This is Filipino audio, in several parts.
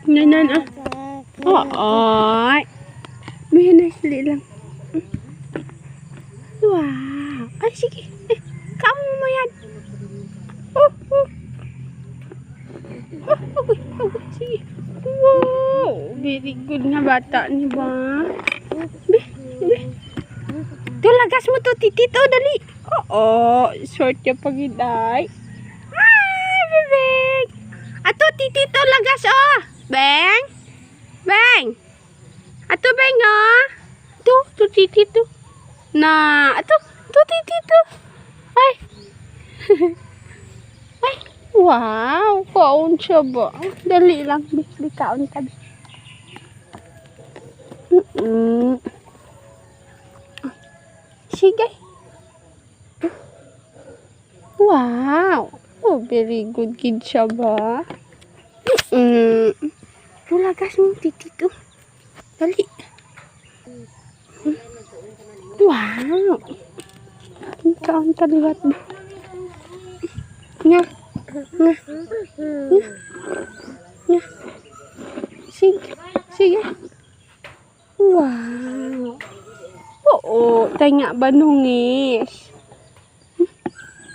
Nanan ah. Oy. May nasli lang. Wow. Ay, sige. Kamu mo yan. Sige. Wow. Very good nga bata ni ba? Be. Tulagas mo to, titito, dali. Oo. Short yung pagiday. Ay, bebek. Ato, titito, lagas, oh. Beng. Beng. Ato, beng, oh. Tu, titito. Na, ato, titito. Ay. Ay. Wow. Kaon siya ba? Dali lang. Bili kaon tabi. Sige. Wow. Oh, very good kid siya ba? Tulagas mo, titito. Dali. Wow. Kaon taliwat mo. Nga. Nga. Nga. Sige. Sige. Wow. Oo. Tanya ba nungis?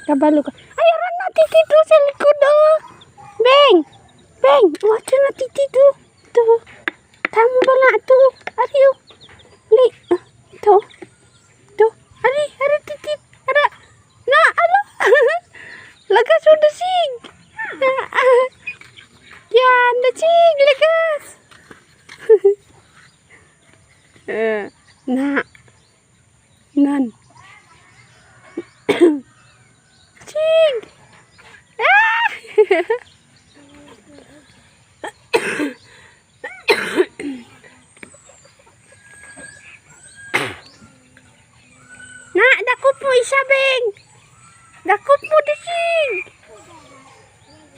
Kabalo ka. Ay, aran na titito sa likod, oh. Beng. Beng. Wato na titito. Ito. Tama ba na ito? Ariyo. Li. Ito. Ito. Ari titit. Ara. Na, ano? Lagas mo dasig. Yan, dasig. Lagas. Na. Nan. Cig. Ah! Na, dakop mo isa, Beng. Dakop mo di sig.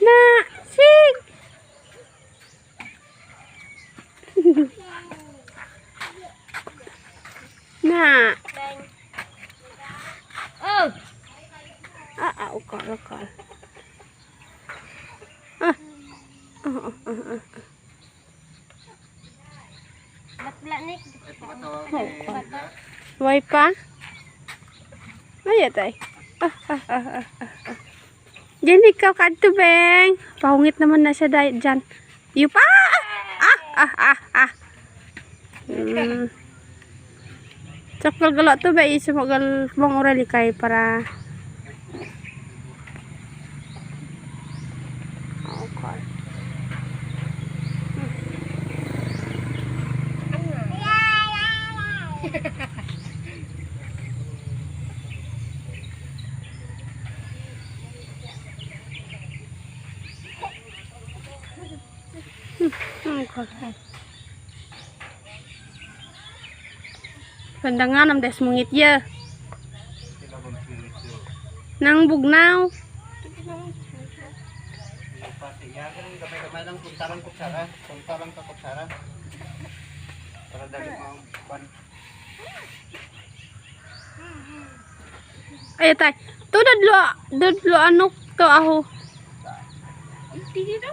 Na, sig. Na. Oh. Ukol. Why pa? Ay, tay. Diyan ikaw kadto, Beng. Pahungit naman na siya dyan. Yupa! Cokol galo to ba isumagal mong orali kay para okay. Pandangan am des mungit ya. Nang bugnaw. Ayo tay. Tu dadlo ano to aho. Dito.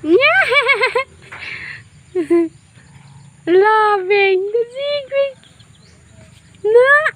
Nya. Loving the secret. Na